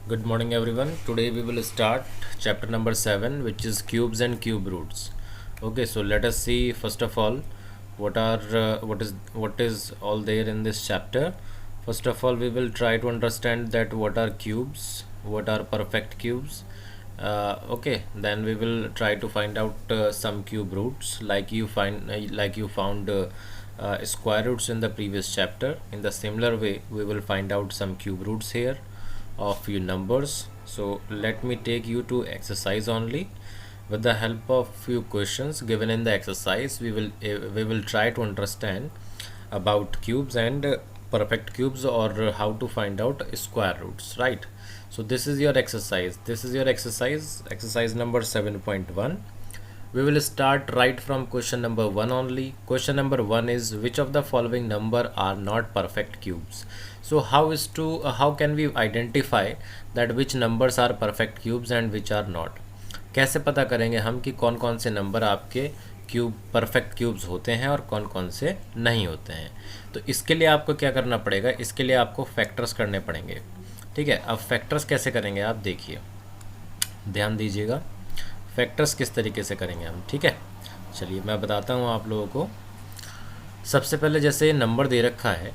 Good morning, everyone. Today we will start chapter number 7, which is cubes and cube roots. Okay, so let us see first of all what is all there in this chapter. First of all, we will try to understand that what are cubes, what are perfect cubes. Okay, then we will try to find out some cube roots, like you found square roots in the previous chapter. In the similar way, we will find out some cube roots here of few numbers. So let me take you to exercise only. With the help of few questions given in the exercise, we will try to understand about cubes and perfect cubes, or how to find out square roots, right? So this is your exercise. Exercise number 7.1. We will start right from question number 1 only. Question number 1 is, which of the following number are not perfect cubes? So how can we identify that which numbers are perfect cubes and which are not? कैसे पता करेंगे हम कि कौन कौन से number आपके cube perfect cubes होते हैं और कौन कौन से नहीं होते हैं? तो इसके लिए आपको क्या करना पड़ेगा, इसके लिए आपको फैक्टर्स करने पड़ेंगे। ठीक है, अब फैक्टर्स कैसे करेंगे आप देखिए, ध्यान दीजिएगा। फैक्टर्स किस तरीके से करेंगे हम, ठीक है, चलिए मैं बताता हूँ आप लोगों को। सबसे पहले जैसे नंबर दे रखा है,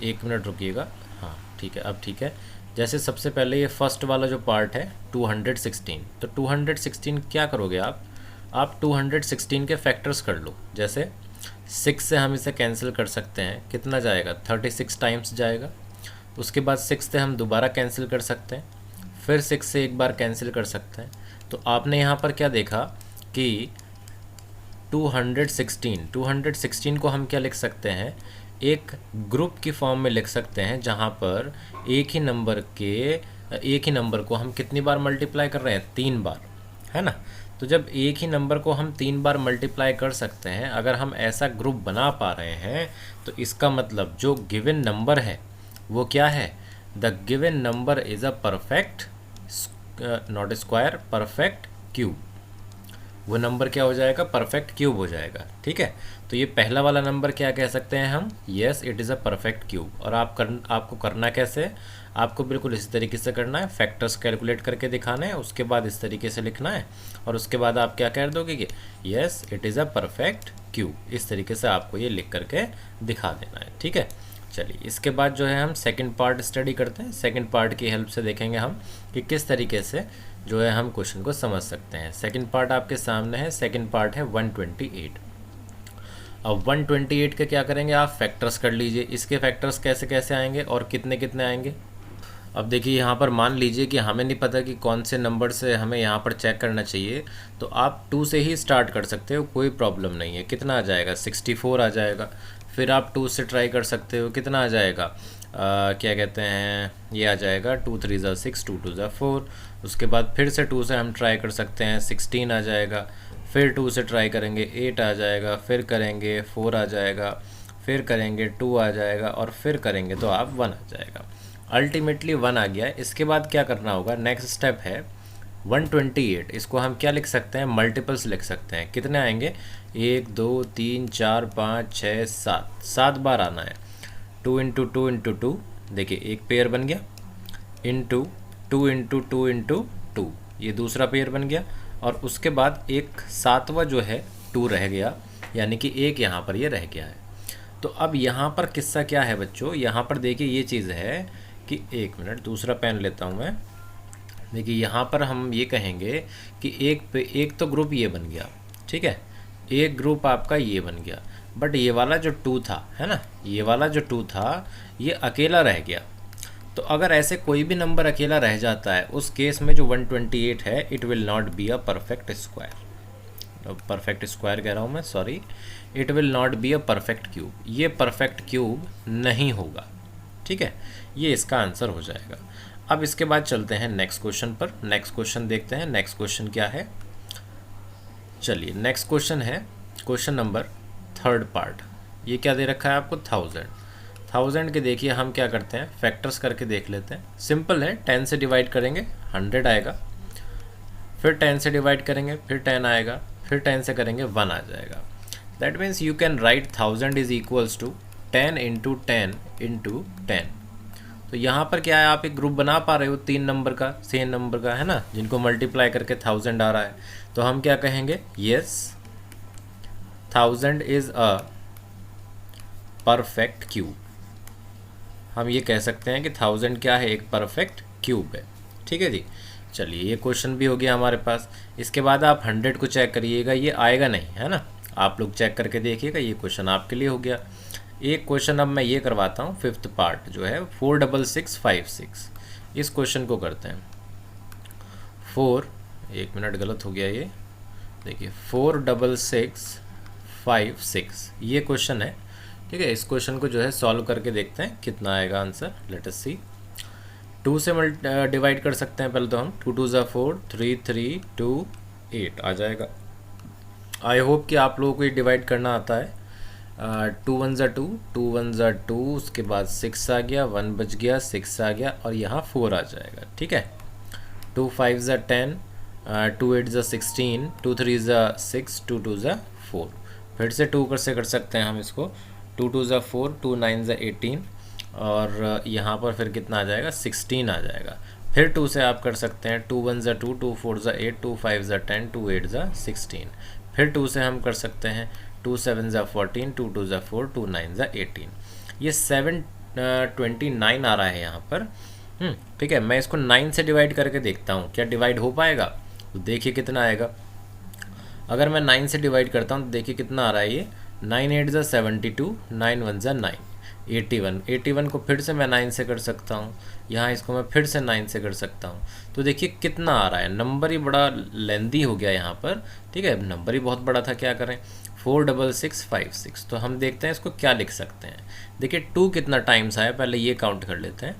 1 मिनट रुकिएगा। हाँ ठीक है, अब ठीक है। जैसे सबसे पहले ये फर्स्ट वाला जो पार्ट है 216, तो 216 क्या करोगे आप 216 के फैक्टर्स कर लो। जैसे 6 से हम इसे कैंसिल कर सकते हैं, कितना जाएगा, 36 टाइम्स जाएगा। उसके बाद 6 से हम दोबारा कैंसिल कर सकते हैं, फिर 6 से एक बार कैंसिल कर सकते हैं। तो आपने यहाँ पर क्या देखा कि 216 को हम क्या लिख सकते हैं, एक ग्रुप की फॉर्म में लिख सकते हैं, जहाँ पर एक ही नंबर को हम कितनी बार मल्टीप्लाई कर रहे हैं, 3 बार, है ना। तो जब एक ही नंबर को हम 3 बार मल्टीप्लाई कर सकते हैं, अगर हम ऐसा ग्रुप बना पा रहे हैं, तो इसका मतलब जो गिवन नंबर है वो क्या है, the given number is a perfect, not square, perfect cube. वो नंबर क्या हो जाएगा, परफेक्ट क्यूब हो जाएगा। ठीक है, तो ये पहला वाला नंबर क्या कह सकते हैं हम, yes it is a perfect cube. और आपको करना कैसे, आपको बिल्कुल इसी तरीके से करना है, फैक्टर्स कैलकुलेट करके दिखाना है, उसके बाद इस तरीके से लिखना है, और उसके बाद आप क्या कह दोगे कि yes it is a perfect cube. इस तरीके से आपको ये लिख करके दिखा देना है। ठीक है, चलिए इसके बाद जो है हम सेकंड पार्ट स्टडी करते हैं। सेकंड पार्ट की हेल्प से देखेंगे हम कि किस तरीके से जो है हम क्वेश्चन को समझ सकते हैं। सेकंड पार्ट आपके सामने है, सेकंड पार्ट है 128। अब 128 के क्या करेंगे, आप फैक्टर्स कर लीजिए। इसके फैक्टर्स कैसे कैसे आएंगे और कितने कितने आएंगे। अब देखिए यहाँ पर मान लीजिए कि हमें नहीं पता कि कौन से नंबर से हमें यहाँ पर चेक करना चाहिए, तो आप 2 से ही स्टार्ट कर सकते हो, कोई प्रॉब्लम नहीं है। कितना आ जाएगा, 64 आ जाएगा। फिर आप 2 से ट्राई कर सकते हो, कितना आ जाएगा, क्या कहते हैं, ये आ जाएगा 2 3 ज़ा 6, 2 2 ज़ा 4। उसके बाद फिर से 2 से हम ट्राई कर सकते हैं, 16 आ जाएगा। फिर 2 से ट्राई करेंगे, 8 आ जाएगा। फिर करेंगे 4 आ जाएगा। फिर करेंगे 2 आ जाएगा, और फिर करेंगे तो आप 1 आ जाएगा। अल्टीमेटली 1 आ गया। इसके बाद क्या करना होगा, नेक्स्ट स्टेप है 128। इसको हम क्या लिख सकते हैं, मल्टीपल्स लिख सकते हैं। कितने आएंगे, 1 2 3 4 5 6 7, 7 बार आना है। 2 इंटू 2 इंटू 2, देखिए एक पेयर बन गया, इंटू 2 इंटू 2 इंटू 2, ये दूसरा पेयर बन गया। और उसके बाद एक 7वां जो है 2 रह गया, यानी कि एक यहाँ पर ये रह गया है। तो अब यहाँ पर किस्सा क्या है बच्चों, यहाँ पर देखिए ये चीज़ है कि, 1 मिनट दूसरा पेन लेता हूँ मैं। देखिए यहाँ पर हम ये कहेंगे कि एक तो ग्रुप ये बन गया, ठीक है, एक ग्रुप आपका ये बन गया। बट ये वाला जो 2 था, है ना, ये वाला जो 2 था ये अकेला रह गया। तो अगर ऐसे कोई भी नंबर अकेला रह जाता है, उस केस में जो 128 है, it will not be a perfect square. Perfect square कह रहा हूँ मैं, sorry, it will not be a perfect cube. ये परफेक्ट क्यूब नहीं होगा। ठीक है, ये इसका आंसर हो जाएगा। अब इसके बाद चलते हैं नेक्स्ट क्वेश्चन पर। नेक्स्ट क्वेश्चन देखते हैं, नेक्स्ट क्वेश्चन क्या है। चलिए नेक्स्ट क्वेश्चन है क्वेश्चन नंबर 3rd पार्ट। ये क्या दे रखा है आपको, 1000 के। देखिए हम क्या करते हैं, फैक्टर्स करके देख लेते हैं। सिंपल है, 10 से डिवाइड करेंगे 100 आएगा, फिर 10 से डिवाइड करेंगे फिर 10 आएगा, फिर 10 से करेंगे 1 आ जाएगा। That means you can write 1000 is equals to 10 into 10 into 10। तो यहाँ पर क्या है, आप एक ग्रुप बना पा रहे हो 3 नंबर का, सेम नंबर का, है ना, जिनको मल्टीप्लाई करके 1000 आ रहा है। तो हम क्या कहेंगे, yes 1000 is a perfect cube. हम ये कह सकते हैं कि 1000 क्या है, एक परफेक्ट क्यूब है। ठीक है जी, चलिए ये क्वेश्चन भी हो गया हमारे पास। इसके बाद आप 100 को चेक करिएगा, ये आएगा नहीं, है ना, आप लोग चेक करके देखिएगा। ये क्वेश्चन आपके लिए हो गया। एक क्वेश्चन अब मैं ये करवाता हूँ, 5th पार्ट जो है 46656, इस क्वेश्चन को करते हैं। 1 मिनट गलत हो गया ये, देखिए 46656 ये क्वेश्चन है। ठीक है, इस क्वेश्चन को जो है सॉल्व करके देखते हैं कितना आएगा आंसर। लेट अस सी। 2 से डिवाइड कर सकते हैं पहले तो हम। 2 2 ज़ा 4, 3 3 2 8 आ जाएगा। आई होप कि आप लोगों को ये डिवाइड करना आता है। 2 1 ज़ा 2, 2 1 ज़ा 2, उसके बाद 6 आ गया, 1 बच गया, 6 आ गया और यहाँ 4 आ जाएगा। ठीक है, 2 5 ज़ा 10, 2 8 ज़ा 16, 2 3 ज़ा 6, 2 2 ज़ा 4। फिर से 2 से कर सकते हैं हम इसको। 2 2 ज़ा 4, 2 9 ज़ा 18 और यहाँ पर फिर कितना आ जाएगा, 16 आ जाएगा। फिर 2 से आप कर सकते हैं। 2 1 ज़ा 2, 2 4 ज़ा 8, 2 5 ज़ा 10, 2 8 ज़ा 16। फिर 2 से हम कर सकते हैं। 2 7 ज़ा 14, 2 2 ज़ा 4, 2 9 ज़ा 18। ये 729 आ रहा है यहाँ पर। ठीक है, मैं इसको 9 से डिवाइड करके देखता हूँ क्या डिवाइड हो पाएगा। तो देखिए कितना आएगा। अगर मैं 9 से डिवाइड करता हूँ तो देखिए कितना आ रहा है ये। 9 8 ज़ा 72, 9 1 ज़ा 9, 81। 81 को फिर से मैं 9 से कर सकता हूँ। यहाँ इसको मैं फिर से 9 से कर सकता हूँ। तो देखिए कितना आ रहा है। नंबर ही बड़ा लेंदी हो गया यहाँ पर। ठीक है, नंबर ही बहुत बड़ा था, क्या करें। 46656। तो हम देखते हैं इसको क्या लिख सकते हैं। देखिए 2 कितना टाइम्स आया, पहले ये काउंट कर लेते हैं।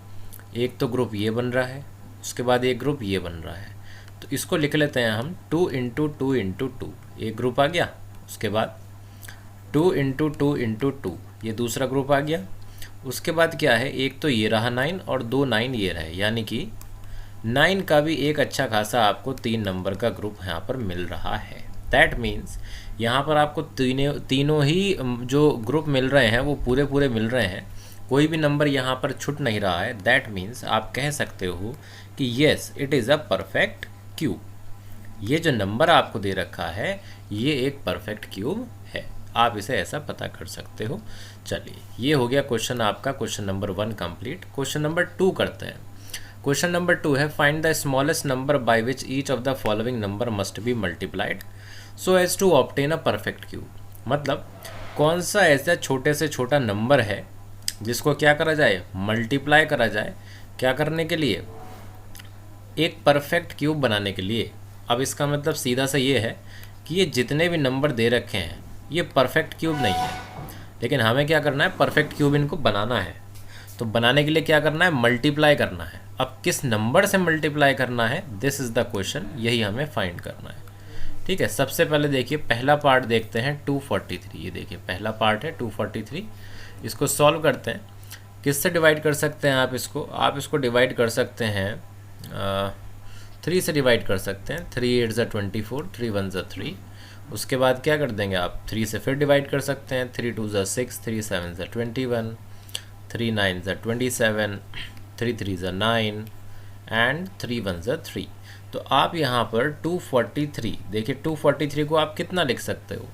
एक तो ग्रुप ये बन रहा है, उसके बाद एक ग्रुप ये बन रहा है। तो इसको लिख लेते हैं हम 2 इंटू 2 इंटू 2, एक ग्रुप आ गया। उसके बाद 2 इंटू 2 इंटू 2, ये दूसरा ग्रुप आ गया। उसके बाद क्या है, एक तो ये रहा 9 और 2 9 ये रहे, यानी कि 9 का भी एक अच्छा खासा आपको 3 नंबर का ग्रुप यहाँ पर मिल रहा है। दैट मीन्स यहाँ पर आपको तीनों ही जो ग्रुप मिल रहे हैं वो पूरे पूरे मिल रहे हैं, कोई भी नंबर यहाँ पर छूट नहीं रहा है। दैट मीन्स आप कह सकते हो कि yes it is a perfect cube. ये जो नंबर आपको दे रखा है ये एक परफेक्ट क्यूब है, आप इसे ऐसा पता कर सकते हो। चलिए ये हो गया क्वेश्चन आपका, question number 1 complete. Question number 2 करते हैं। क्वेश्चन नंबर 2 है, find the smallest number by which each of the following number must be multiplied so as to obtain a perfect cube. मतलब कौन सा ऐसा छोटे से छोटा नंबर है जिसको क्या करा जाए, मल्टीप्लाई करा जाए, क्या करने के लिए, एक परफेक्ट क्यूब बनाने के लिए। अब इसका मतलब सीधा सा ये है कि ये जितने भी नंबर दे रखे हैं ये परफेक्ट क्यूब नहीं है, लेकिन हमें क्या करना है, परफेक्ट क्यूब इनको बनाना है। तो बनाने के लिए क्या करना है, मल्टीप्लाई करना है। अब किस नंबर से मल्टीप्लाई करना है, दिस इज़ द क्वेश्चन, यही हमें फाइंड करना है। ठीक है, सबसे पहले देखिए पहला पार्ट देखते हैं 243। ये देखिए पहला पार्ट है 243, इसको सॉल्व करते हैं। किससे डिवाइड कर सकते हैं आप इसको डिवाइड कर सकते हैं 3 से डिवाइड कर सकते हैं। 3 8 ज़ा 24, 3 1 ज़ा 3। उसके बाद क्या कर देंगे आप, 3 से फिर डिवाइड कर सकते हैं। 3 2 ज़ा 6, 3 7 ज़ा 21, 3 9 ज़ा 27, 3 3 ज़ा 9 एंड 3 1 ज़ा 3। तो आप यहाँ पर 243, देखिए 243 को आप कितना लिख सकते हो,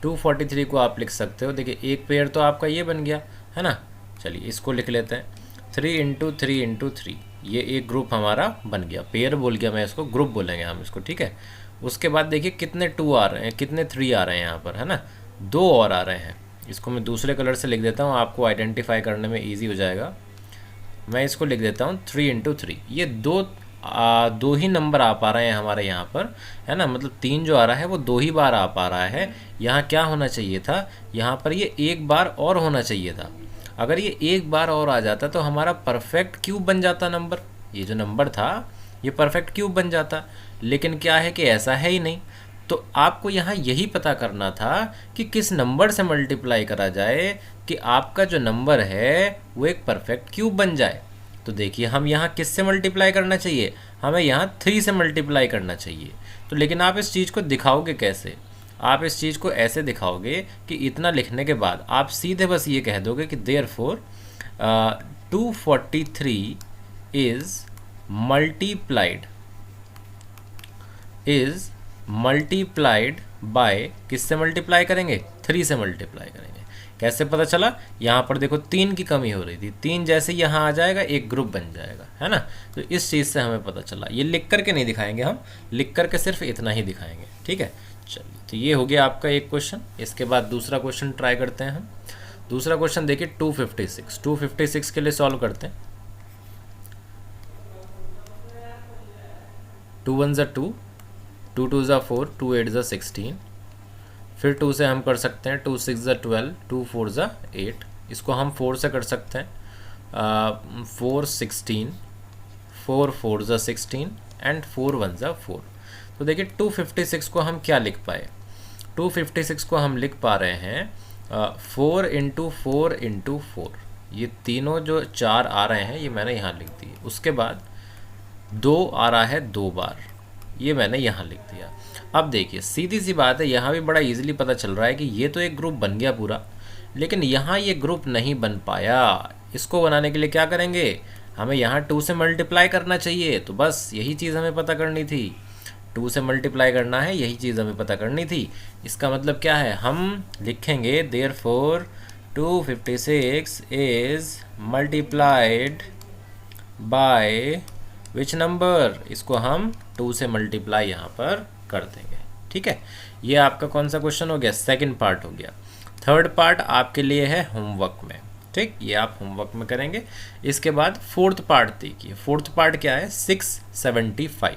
243 को आप लिख सकते हो, देखिए एक पेयर तो आपका ये बन गया है ना। चलिए इसको लिख लेते हैं 3 इंटू 3 इंटू 3, ये एक ग्रुप हमारा बन गया। पेयर बोल गया मैं इसको, ग्रुप बोलेंगे हम इसको। ठीक है, उसके बाद देखिए कितने 2 आ रहे हैं, कितने 3 आ रहे हैं यहाँ पर, है ना, 2 और आ रहे हैं। इसको मैं दूसरे कलर से लिख देता हूँ, आपको आइडेंटिफाई करने में ईजी हो जाएगा। मैं इसको लिख देता हूँ 3 इंटू 3। ये दो ही नंबर आ पा रहे हैं हमारे यहाँ पर, है ना, मतलब 3 जो आ रहा है वो 2 ही बार आ पा रहा है। यहाँ क्या होना चाहिए था, यहाँ पर ये एक बार और होना चाहिए था। अगर ये एक बार और आ जाता तो हमारा परफेक्ट क्यूब बन जाता नंबर, ये जो नंबर था ये परफेक्ट क्यूब बन जाता। लेकिन क्या है कि ऐसा है ही नहीं। तो आपको यहाँ यही पता करना था कि किस नंबर से मल्टीप्लाई करा जाए कि आपका जो नंबर है वो एक परफेक्ट क्यूब बन जाए। तो देखिए हम यहाँ किस से मल्टीप्लाई करना चाहिए, हमें यहाँ 3 से मल्टीप्लाई करना चाहिए। तो लेकिन आप इस चीज़ को दिखाओगे कैसे, आप इस चीज़ को ऐसे दिखाओगे कि इतना लिखने के बाद आप सीधे बस ये कह दोगे कि देयरफॉर 243 इज मल्टीप्लाइड बाय, किससे मल्टीप्लाई करेंगे? 3 से मल्टीप्लाई करेंगे। कैसे पता चला? यहाँ पर देखो 3 की कमी हो रही थी, 3 जैसे यहाँ आ जाएगा एक ग्रुप बन जाएगा, है ना। तो इस चीज़ से हमें पता चला। ये लिख करके नहीं दिखाएंगे हम, लिख करके सिर्फ इतना ही दिखाएंगे, ठीक है। चलिए, तो ये हो गया आपका एक क्वेश्चन। इसके बाद दूसरा क्वेश्चन ट्राई करते हैं हम। दूसरा क्वेश्चन देखिए 256 के लिए सॉल्व करते हैं। 2 1 ज़ा 2, 2 2 ज़ा 4, 2 8 ज़ा 16। फिर 2 से हम कर सकते हैं 2 6 ज़ा 12, 2 4 ज़ा 8। इसको हम 4 से कर सकते हैं 4 16, 4 4 ज़ा 16 एंड 4 1 ज़ा 4। तो देखिए 256 को हम क्या लिख पाए? 256 को हम लिख पा रहे हैं 4 × 4 × 4। ये तीनों जो 4 आ रहे हैं ये मैंने यहाँ लिख दिए। उसके बाद 2 आ रहा है 2 बार, ये मैंने यहाँ लिख दिया। अब देखिए सीधी सी बात है, यहाँ भी बड़ा इजीली पता चल रहा है कि ये तो एक ग्रुप बन गया पूरा, लेकिन यहाँ ये ग्रुप नहीं बन पाया। इसको बनाने के लिए क्या करेंगे? हमें यहाँ 2 से मल्टीप्लाई करना चाहिए। तो बस यही चीज़ हमें पता करनी थी, 2 से मल्टीप्लाई करना है, यही चीज़ हमें पता करनी थी। इसका मतलब क्या है? हम लिखेंगे therefore 256 is multiplied by which number? इसको हम 2 से मल्टीप्लाई यहाँ पर कर देंगे, ठीक है। ये आपका कौन सा क्वेश्चन हो गया? सेकंड पार्ट हो गया। थर्ड पार्ट आपके लिए है होमवर्क में, ठीक, ये आप होमवर्क में करेंगे। इसके बाद फोर्थ पार्ट देखिए। फोर्थ पार्ट क्या है? 675।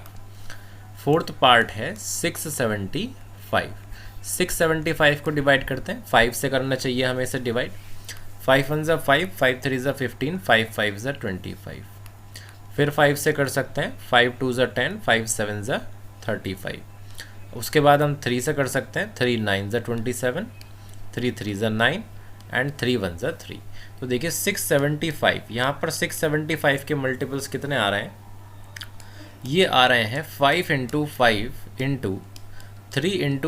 फोर्थ पार्ट है 675। 675 को डिवाइड करते हैं, 5 से करना चाहिए हमें इसे डिवाइड। 5 1 ज़ा 5, 5 3 ज़ा 15, 5 5 ज़ा 25। फिर 5 से कर सकते हैं 5 2 ज़ा 10, 5 7 ज़ा 35। उसके बाद हम 3 से कर सकते हैं 3 9 ज़ा 27, 3 3 ज़ा 9 एंड 3 1 ज़ा 3। तो देखिए 675, यहाँ पर 675 के मल्टीपल्स कितने आ रहे हैं? ये आ रहे हैं 5 × 5 × 3 × 3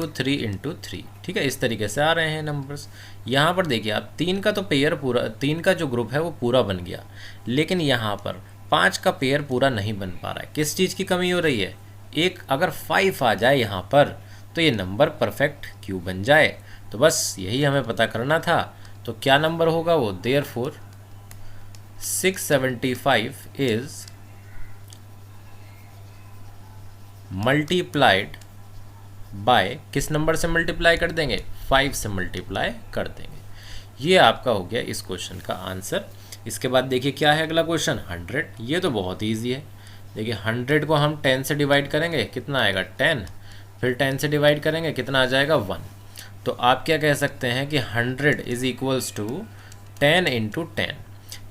× 3, ठीक है। इस तरीके से आ रहे हैं नंबर्स। यहाँ पर देखिए आप 3 का तो पेयर पूरा, 3 का जो ग्रुप है वो पूरा बन गया, लेकिन यहाँ पर 5 का पेयर पूरा नहीं बन पा रहा है। किस चीज़ की कमी हो रही है? एक अगर 5 आ जाए यहाँ पर तो ये नंबर परफेक्ट क्यों बन जाए। तो बस यही हमें पता करना था। तो क्या नंबर होगा वो? देयरफॉर 675 इज मल्टीप्लाइड बाय, किस नंबर से मल्टीप्लाई कर देंगे? 5 से मल्टीप्लाई कर देंगे। ये आपका हो गया इस क्वेश्चन का आंसर। इसके बाद देखिए क्या है अगला क्वेश्चन, 100। ये तो बहुत ईजी है। देखिए 100 को हम 10 से डिवाइड करेंगे, कितना आएगा? 10। फिर 10 से डिवाइड करेंगे, कितना आ जाएगा? 1। तो आप क्या कह सकते हैं कि 100 इज इक्वल्स टू 10 × 10।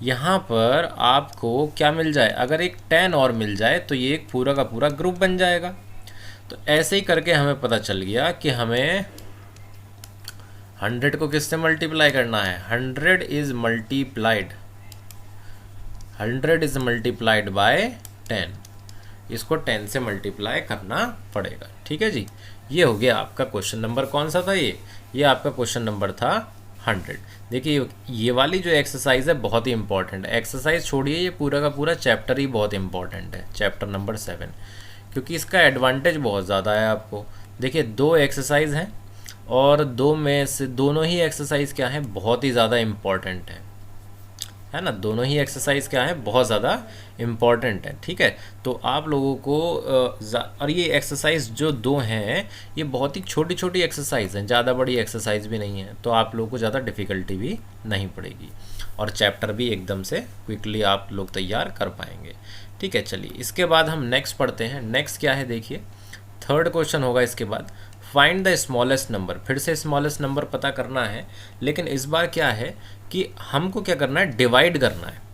यहाँ पर आपको क्या मिल जाए? अगर एक 10 और मिल जाए तो ये एक पूरा का पूरा ग्रुप बन जाएगा। तो ऐसे ही करके हमें पता चल गया कि हमें 100 को किससे मल्टीप्लाई करना है? 100 इज मल्टीप्लाइड बाय 10। इसको 10 से मल्टीप्लाई करना पड़ेगा, ठीक है जी। ये हो गया आपका क्वेश्चन नंबर, कौन सा था ये आपका क्वेश्चन नंबर था 100। देखिए ये वाली जो एक्सरसाइज है बहुत ही इंपॉर्टेंट है। एक्सरसाइज छोड़िए, ये पूरा का पूरा चैप्टर ही बहुत इंपॉर्टेंट है, चैप्टर नंबर 7, क्योंकि इसका एडवांटेज बहुत ज़्यादा है आपको। देखिए 2 एक्सरसाइज हैं और 2 में से दोनों ही एक्सरसाइज क्या है? बहुत ही ज़्यादा इम्पॉर्टेंट है ना। दोनों ही एक्सरसाइज क्या है? बहुत ज़्यादा इम्पॉर्टेंट है, ठीक है। तो आप लोगों को और ये एक्सरसाइज जो 2 हैं ये बहुत ही छोटी छोटी एक्सरसाइज हैं, ज़्यादा बड़ी एक्सरसाइज भी नहीं है। तो आप लोगों को ज़्यादा डिफ़िकल्टी भी नहीं पड़ेगी और चैप्टर भी एकदम से क्विकली आप लोग तैयार कर पाएंगे, ठीक है। चलिए इसके बाद हम नेक्स्ट पढ़ते हैं। नेक्स्ट क्या है देखिए, थर्ड क्वेश्चन होगा इसके बाद, फाइंड द स्मॉलेस्ट नंबर। फिर से स्मॉलेस्ट नंबर पता करना है, लेकिन इस बार क्या है कि हमको क्या करना है? डिवाइड करना है।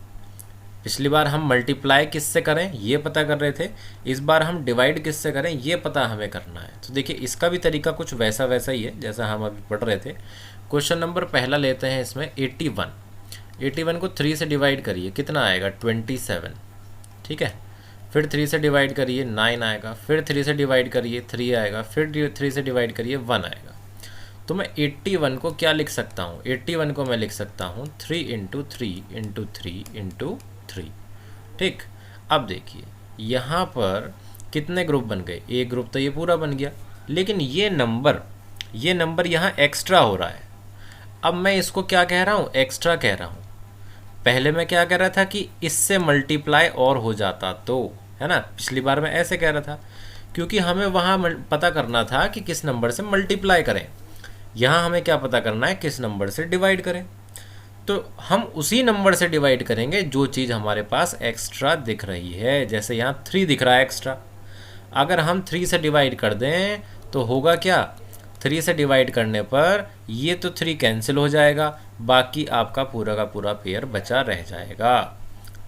पिछली बार हम मल्टीप्लाई किससे करें ये पता कर रहे थे, इस बार हम डिवाइड किससे करें ये पता हमें करना है। तो देखिए इसका भी तरीका कुछ वैसा ही है जैसा हम अभी पढ़ रहे थे। क्वेश्चन नंबर पहला लेते हैं इसमें 81 को 3 से डिवाइड करिए, कितना आएगा? 27, ठीक है। फिर 3 से डिवाइड करिए 9 आएगा, फिर 3 से डिवाइड करिए 3 आएगा, फिर 3 से डिवाइड करिए 1 आएगा। तो मैं 81 को क्या लिख सकता हूँ, 81 को मैं लिख सकता हूँ 3 इंटू 3 इंटू 3 इंटू 3। ठीक, अब देखिए यहाँ पर कितने ग्रुप बन गए, एक ग्रुप तो ये पूरा बन गया, लेकिन ये नंबर यहाँ एक्स्ट्रा हो रहा है। अब मैं इसको क्या कह रहा हूँ, एक्स्ट्रा कह रहा हूँ। पहले मैं क्या कह रहा था कि इससे मल्टीप्लाई और हो जाता तो, है ना, पिछली बार मैं ऐसे कह रहा था, क्योंकि हमें वहाँ पता करना था कि किस नंबर से मल्टीप्लाई करें। यहाँ हमें क्या पता करना है, किस नंबर से डिवाइड करें। तो हम उसी नंबर से डिवाइड करेंगे जो चीज़ हमारे पास एक्स्ट्रा दिख रही है। जैसे यहाँ 3 दिख रहा है एक्स्ट्रा, अगर हम 3 से डिवाइड कर दें तो होगा क्या, 3 से डिवाइड करने पर ये तो 3 कैंसिल हो जाएगा, बाकी आपका पूरा का पूरा पेयर बचा रह जाएगा।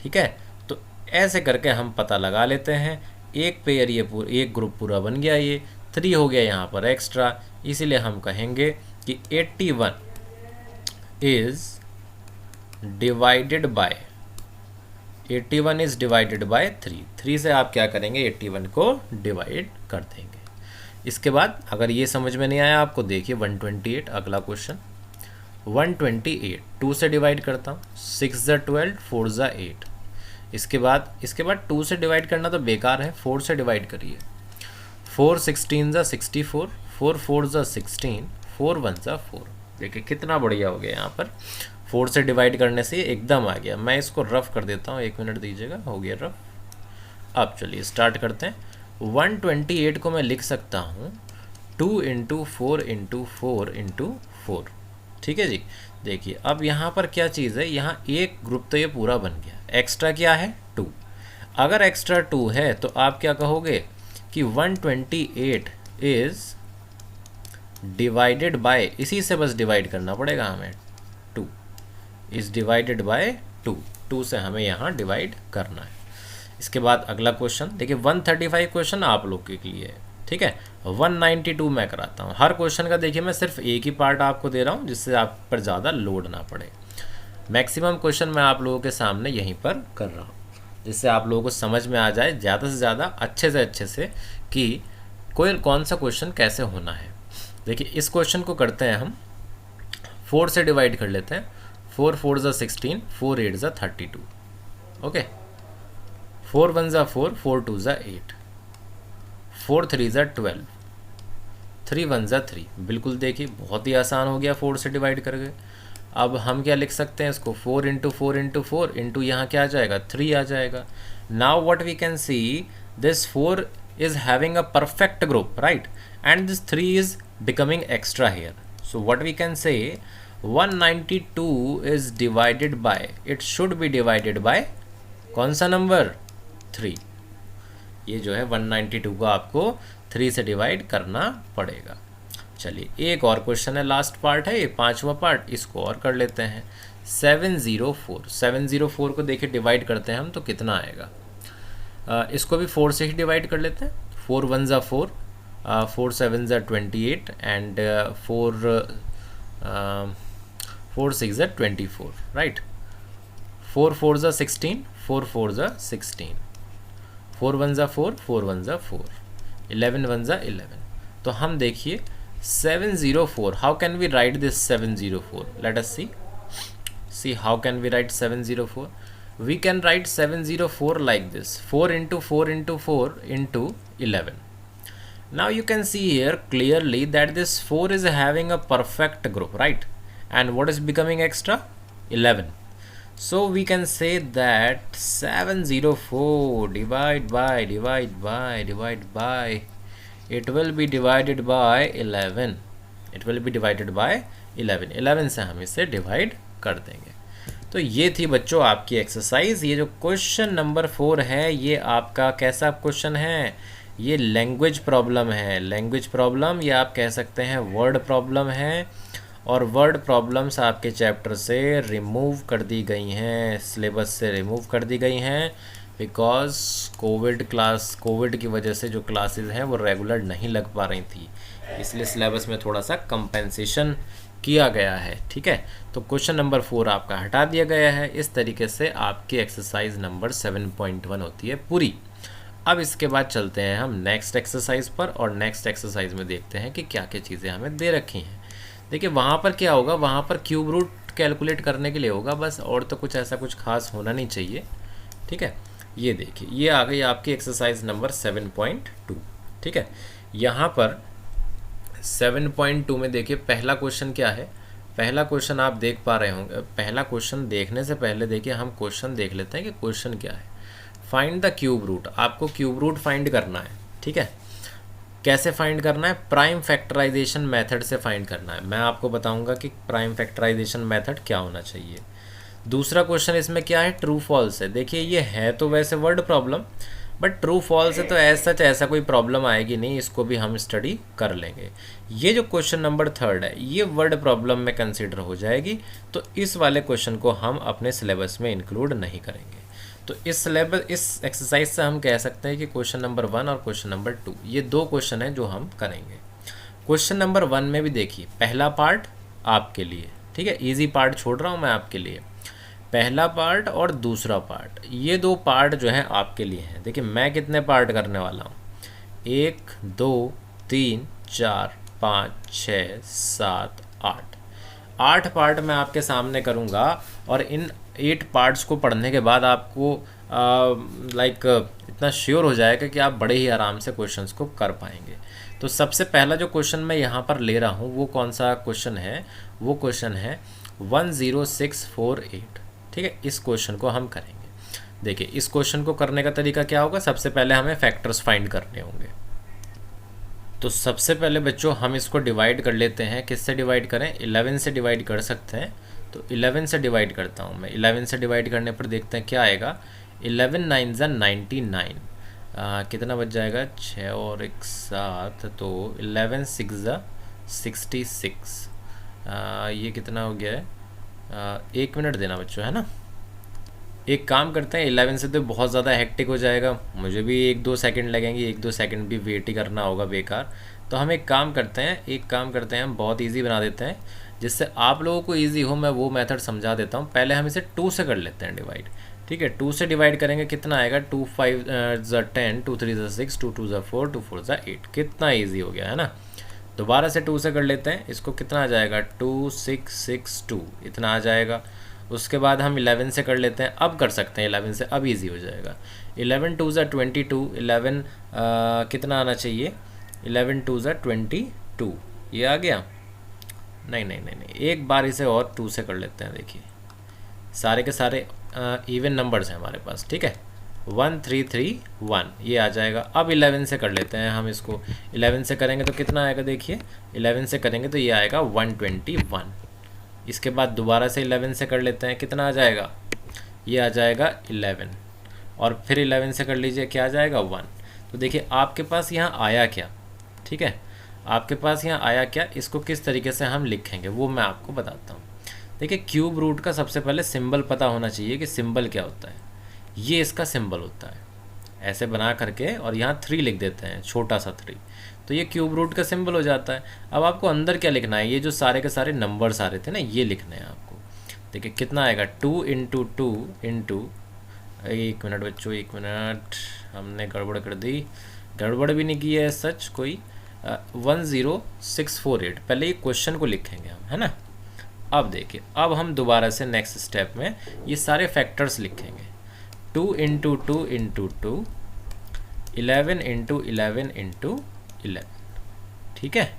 ठीक है, तो ऐसे करके हम पता लगा लेते हैं। एक पेयर ये एक ग्रुप पूरा बन गया, ये 3 हो गया यहाँ पर एक्स्ट्रा, इसीलिए हम कहेंगे कि 81 is divided by 81 is divided by 3 से आप क्या करेंगे, 81 को डिवाइड कर देंगे। इसके बाद अगर ये समझ में नहीं आया आपको, देखिए 128 अगला क्वेश्चन। 128 2 से डिवाइड करता हूँ, 6 ज़ा 12 4 ज़ा 8। इसके बाद 2 से डिवाइड करना तो बेकार है, 4 से डिवाइड करिए। 4 16 ज़ा 64, 4 4 ज़ा 16, 4 1 ज़ा 4। देखिए कितना बढ़िया हो गया, यहाँ पर 4 से डिवाइड करने से एकदम आ गया। मैं इसको रफ कर देता हूँ, 1 मिनट दीजिएगा, हो गया रफ। अब चलिए स्टार्ट करते हैं। 128 को मैं लिख सकता हूँ 2 इंटू 4 इंटू 4 इंटू 4। ठीक है जी, देखिए अब यहाँ पर क्या चीज़ है, यहाँ एक ग्रुप तो ये पूरा बन गया, एक्स्ट्रा क्या है 2। अगर एक्स्ट्रा 2 है तो आप क्या कहोगे कि 128 इज़ डिवाइडेड बाय, इसी से बस डिवाइड करना पड़ेगा हमें, 2 इज़ डिवाइडेड बाय 2 से हमें यहाँ डिवाइड करना है। इसके बाद अगला क्वेश्चन देखिए, 135 क्वेश्चन आप लोग के लिए है। ठीक है, 192 मैं कराता हूँ। हर क्वेश्चन का देखिए मैं सिर्फ एक ही पार्ट आपको दे रहा हूँ, जिससे आप पर ज़्यादा लोड ना पड़े। मैक्सिमम क्वेश्चन मैं आप लोगों के सामने यहीं पर कर रहा हूँ, जिससे आप लोगों को समझ में आ जाए ज़्यादा से ज़्यादा अच्छे से कि कौन सा क्वेश्चन कैसे होना है। देखिए इस क्वेश्चन को करते हैं हम, 4 से डिवाइड कर लेते हैं। 4 4 ज़ा 16, 4 8 ज़ा 32। ओके, 4 1 ज़ा 4, 4 2 ज़ा 8, 4 3 ज़ा 12, 3 1 ज़ा 3। बिल्कुल देखिए बहुत ही आसान हो गया, 4 से डिवाइड कर गए। अब हम क्या लिख सकते हैं इसको, 4 इंटू 4 इंटू 4 इंटू यहाँ क्या आ जाएगा, 3 आ जाएगा। Now what we can see, this 4 is having a perfect group, right, and this 3 is becoming extra here. So what we can say, 192 is divided by, it should be divided by कौन सा number, 3। ये जो है 192 को आपको 3 से divide करना पड़ेगा। चलिए एक और क्वेश्चन है, लास्ट पार्ट है ये, 5वां पार्ट, इसको और कर लेते हैं। 704 को देखिए डिवाइड करते हैं हम तो कितना आएगा, इसको भी 4 से ही डिवाइड कर लेते हैं। 4 1 ज़ा 4, 4 7 ज़ा 28 एंड 4 6 ज़ा 24, राइट। 4 4 ज़ा 16, 4 4 ज़ा 16, 4 1 ज़ा 4, 4 1 ज़ा 4, 11 1 ज़ा 11। तो हम देखिए 704, how can we write this 704, let us see how can we write 704। we can write 704 like this, 4 into 4 into 4 into 11. Now you can see here clearly that this 4 is having a perfect group, right, and what is becoming extra, 11. So we can say that 704 divide by it will be divided by 11, it will be divided by 11 से हम इसे divide कर देंगे। तो ये थी बच्चों आपकी एक्सरसाइज। ये जो क्वेश्चन नंबर 4 है ये आपका कैसा क्वेश्चन है, ये लैंग्वेज प्रॉब्लम है। लैंग्वेज प्रॉब्लम या आप कह सकते हैं वर्ड प्रॉब्लम है, और वर्ड प्रॉब्लम्स आपके चैप्टर से रिमूव कर दी गई हैं, सिलेबस से रिमूव कर दी गई हैं, बिकॉज कोविड की वजह से जो क्लासेस हैं वो रेगुलर नहीं लग पा रही थी, इसलिए सिलेबस में थोड़ा सा कंपेंसेशन किया गया है। ठीक है, तो क्वेश्चन नंबर 4 आपका हटा दिया गया है। इस तरीके से आपकी एक्सरसाइज नंबर 7.1 होती है पूरी। अब इसके बाद चलते हैं हम नेक्स्ट एक्सरसाइज पर, और नेक्स्ट एक्सरसाइज में देखते हैं कि क्या क्या चीज़ें हमें दे रखी हैं। देखिए वहाँ पर क्या होगा, वहाँ पर क्यूब रूट कैलकुलेट करने के लिए होगा बस, और तो कुछ ऐसा कुछ खास होना नहीं चाहिए। ठीक है, ये देखिए ये आ गई आपकी एक्सरसाइज नंबर 7.2। ठीक है, यहाँ पर 7.2 में देखिए पहला क्वेश्चन क्या है। पहला क्वेश्चन आप देख पा रहे होंगे। पहला क्वेश्चन देखने से पहले देखिए हम क्वेश्चन देख लेते हैं कि क्वेश्चन क्या है। फाइंड द क्यूब रूट, आपको क्यूब रूट फाइंड करना है। ठीक है, कैसे फाइंड करना है, प्राइम फैक्टराइजेशन मेथड से फाइंड करना है। मैं आपको बताऊंगा कि प्राइम फैक्टराइजेशन मेथड क्या होना चाहिए। दूसरा क्वेश्चन इसमें क्या है, ट्रू फॉल्स है। देखिए ये है तो वैसे word problem, but true false है तो सच ऐसा कोई प्रॉब्लम आएगी नहीं, इसको भी हम स्टडी कर लेंगे। ये जो क्वेश्चन नंबर 3 है ये वर्ड प्रॉब्लम में कंसिडर हो जाएगी, तो इस वाले क्वेश्चन को हम अपने सिलेबस में इंक्लूड नहीं करेंगे। तो इस एक्सरसाइज से हम कह सकते हैं कि क्वेश्चन नंबर 1 और क्वेश्चन नंबर 2 ये दो क्वेश्चन हैं जो हम करेंगे। क्वेश्चन नंबर 1 में भी देखिए पहला पार्ट आपके लिए, ठीक है, इजी पार्ट छोड़ रहा हूँ मैं आपके लिए। पहला पार्ट और दूसरा पार्ट, ये दो पार्ट जो हैं आपके लिए हैं। देखिए मैं कितने पार्ट करने वाला हूँ, 1 2 3 4 5 6 7 8 पार्ट मैं आपके सामने करूँगा, और इन 8 पार्ट्स को पढ़ने के बाद आपको इतना श्योर हो जाएगा कि आप बड़े ही आराम से क्वेश्चंस को कर पाएंगे। तो सबसे पहला जो क्वेश्चन मैं यहाँ पर ले रहा हूँ वो कौन सा क्वेश्चन है, वो क्वेश्चन है 10648। ठीक है, इस क्वेश्चन को हम करेंगे। देखिए इस क्वेश्चन को करने का तरीका क्या होगा, सबसे पहले हमें फैक्टर्स फाइंड करने होंगे। तो सबसे पहले बच्चों हम इसको डिवाइड कर लेते हैं। किससे डिवाइड करें, 11 से डिवाइड कर सकते हैं। तो 11 से डिवाइड करता हूँ मैं। 11 से डिवाइड करने पर देखते हैं क्या आएगा, 11 9 ज़ा 99, कितना बच जाएगा, 6 और 1 7, तो 11 6 ज़ा 66। ये कितना हो गया है, 1 मिनट देना बच्चों, है ना। एक काम करते हैं, 11 से तो बहुत ज़्यादा हेक्टिक हो जाएगा, मुझे भी 1-2 सेकंड लगेंगे, 1-2 सेकंड भी वेट ही करना होगा बेकार। तो हम एक काम करते हैं, हम बहुत इजी बना देते हैं जिससे आप लोगों को इजी हो। मैं वो मेथड समझा देता हूँ। पहले हम इसे 2 से कर लेते हैं डिवाइड। ठीक है, 2 से डिवाइड करेंगे, कितना आएगा, 2 5 ज़ा 10, 2 3 ज़ा 6, 2 2 ज़ा 4, 2 4 ज़ा 8। कितना ईजी हो गया है ना। दोबारा से 2 से कर लेते हैं, इसको कितना आ जाएगा, 2 6 6 2, इतना आ जाएगा। उसके बाद हम 11 से कर लेते हैं, अब कर सकते हैं 11 से, अब इजी हो जाएगा। 11 2 ज़ा 22, 11 कितना आना चाहिए, 11 2 ज़ा 22, ये आ गया। नहीं, एक बार इसे और 2 से कर लेते हैं। देखिए सारे के सारे इवन नंबर्स हैं हमारे पास। ठीक है, 1 3 3 1, ये आ जाएगा। अब 11 से कर लेते हैं हम इसको। 11 से करेंगे तो कितना आएगा, देखिए 11 से करेंगे तो ये आएगा 121। इसके बाद दोबारा से 11 से कर लेते हैं, कितना आ जाएगा, ये आ जाएगा 11, और फिर 11 से कर लीजिए, क्या आ जाएगा, 1। तो देखिए आपके पास यहाँ आया क्या, ठीक है, आपके पास यहाँ आया क्या, इसको किस तरीके से हम लिखेंगे वो मैं आपको बताता हूँ। देखिए क्यूब रूट का सबसे पहले सिंबल पता होना चाहिए कि सिंबल क्या होता है। ये इसका सिंबल होता है, ऐसे बना करके, और यहाँ 3 लिख देते हैं, छोटा सा 3, तो ये क्यूब रूट का सिंबल हो जाता है। अब आपको अंदर क्या लिखना है, ये जो सारे के सारे नंबर्स आ रहे थे ना, ये लिखने हैं आपको। देखिए कितना आएगा, 2 इंटू 2 इंटू, 1 मिनट बच्चों, 1 मिनट, हमने गड़बड़ कर दी, गड़बड़ भी नहीं की है सच कोई। 10648, पहले ये क्वेश्चन को लिखेंगे हम, है ना। अब देखिए, अब हम दोबारा से नेक्स्ट स्टेप में ये सारे फैक्टर्स लिखेंगे। 2 इंटू 2 इंटू 2, 11 इंटू 11 इंटू 11। ठीक है,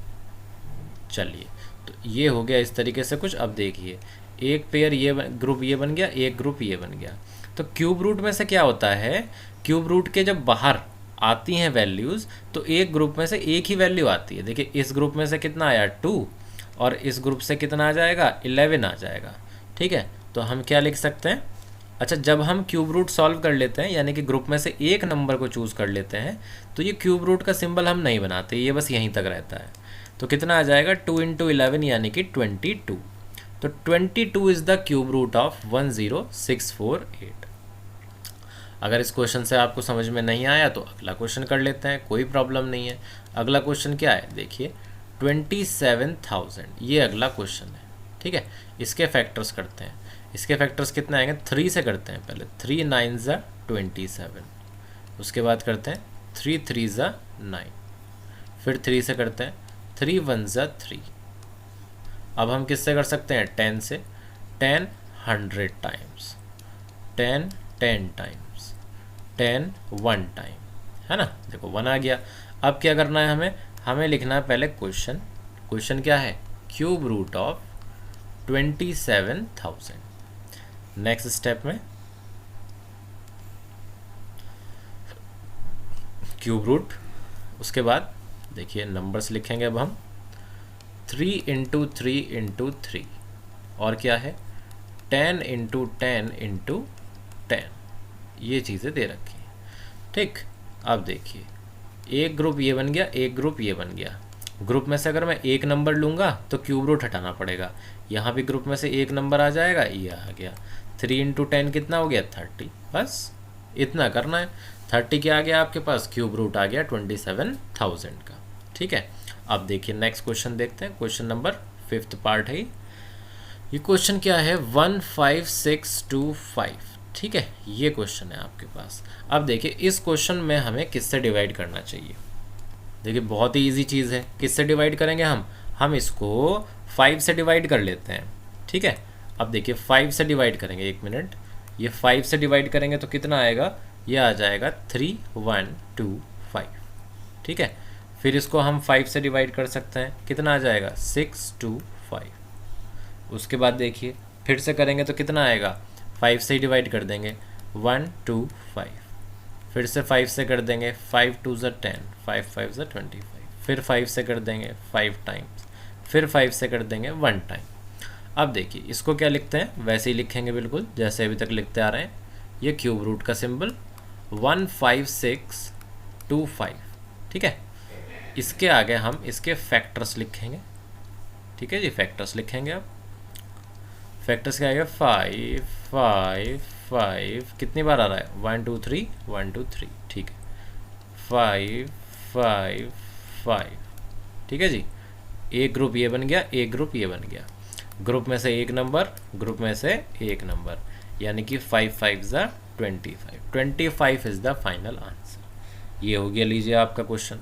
चलिए तो ये हो गया इस तरीके से कुछ। अब देखिए एक पेयर ये ग्रुप ये बन गया, एक ग्रुप ये बन गया। तो क्यूब रूट में से क्या होता है, क्यूब रूट के जब बाहर आती हैं वैल्यूज़ तो एक ग्रुप में से एक ही वैल्यू आती है। देखिए इस ग्रुप में से कितना आया, 2, और इस ग्रुप से कितना आ जाएगा, 11 आ जाएगा। ठीक है, तो हम क्या लिख सकते हैं, अच्छा जब हम क्यूब रूट सॉल्व कर लेते हैं, यानी कि ग्रुप में से एक नंबर को चूज़ कर लेते हैं, तो ये क्यूब रूट का सिंबल हम नहीं बनाते, ये बस यहीं तक रहता है। तो कितना आ जाएगा, 2 इंटू 11 यानी कि 22। तो 22 is the cube root of 10648। अगर इस क्वेश्चन से आपको समझ में नहीं आया तो अगला क्वेश्चन कर लेते हैं, कोई प्रॉब्लम नहीं है। अगला क्वेश्चन क्या है, देखिए 27,000, ये अगला क्वेश्चन है। ठीक है, इसके फैक्टर्स करते हैं। इसके फैक्टर्स कितने आएंगे, 3 से करते हैं पहले, 3 9 ज़ा 27, उसके बाद करते हैं 3 3 ज़ा 9, फिर 3 से करते हैं, 3 1 ज़ा 3, अब हम किससे कर सकते हैं? 10 से। 10 100 टाइम्स, 10 10 टाइम्स, 10 1 टाइम, है ना। देखो 1 आ गया। अब क्या करना है हमें? हमें लिखना है पहले क्वेश्चन। क्वेश्चन क्या है? Cube root of 27,000। Next step में क्यूब रूट, उसके बाद देखिए नंबर्स लिखेंगे अब हम 3 इंटू 3 इंटू 3, और क्या है 10 इंटू 10 इंटू 10, ये चीज़ें दे रखी हैं। ठीक, अब देखिए एक ग्रुप ये बन गया, एक ग्रुप ये बन गया। ग्रुप में से अगर मैं एक नंबर लूँगा तो क्यूब रूट हटाना पड़ेगा। यहाँ भी ग्रुप में से एक नंबर आ जाएगा, ये आ गया। 3 इंटू 10 कितना हो गया? 30। बस इतना करना है। 30 क्या आ गया आपके पास? क्यूब रूट आ गया 27,000 का। ठीक है, अब देखिए नेक्स्ट क्वेश्चन देखते हैं। क्वेश्चन नंबर 5th पार्ट है ये। क्वेश्चन क्या है? 15625। ठीक है, ये क्वेश्चन है आपके पास। अब देखिए इस क्वेश्चन में हमें किससे डिवाइड करना चाहिए? देखिए बहुत ही इजी चीज़ है। किससे डिवाइड करेंगे हम इसको 5 से डिवाइड कर लेते हैं। ठीक है, अब देखिए 5 से डिवाइड करेंगे, 1 मिनट। ये 5 से डिवाइड करेंगे तो कितना आएगा? ये आ जाएगा 3125। ठीक है, फिर इसको हम 5 से डिवाइड कर सकते हैं, कितना आ जाएगा? 625। उसके बाद देखिए फिर से करेंगे तो कितना आएगा? 5 से ही डिवाइड कर देंगे, 125। फिर से 5 से कर देंगे, 5 2 ज़ा 10, 5 5 ज़ा 25। फिर 5 से कर देंगे 5 टाइम्स, फिर 5 से कर देंगे 1 टाइम। अब देखिए इसको क्या लिखते हैं? वैसे ही लिखेंगे बिल्कुल जैसे अभी तक लिखते आ रहे हैं। ये क्यूब रूट का सिंबल 15625। ठीक है, इसके आगे हम इसके फैक्टर्स लिखेंगे। ठीक है जी, फैक्टर्स लिखेंगे। अब फैक्टर्स क्या आएगा? 5 5 5, कितनी बार आ रहा है? 1 2 3 1 2 3। ठीक है, 5 5 5। ठीक है जी, एक ग्रुप ये बन गया, एक ग्रुप ये बन गया। ग्रुप में से एक नंबर, ग्रुप में से एक नंबर, यानी कि 5 5 ज़ा 25। 25 इज़ द फाइनल आंसर। ये हो गया, लीजिए आपका क्वेश्चन।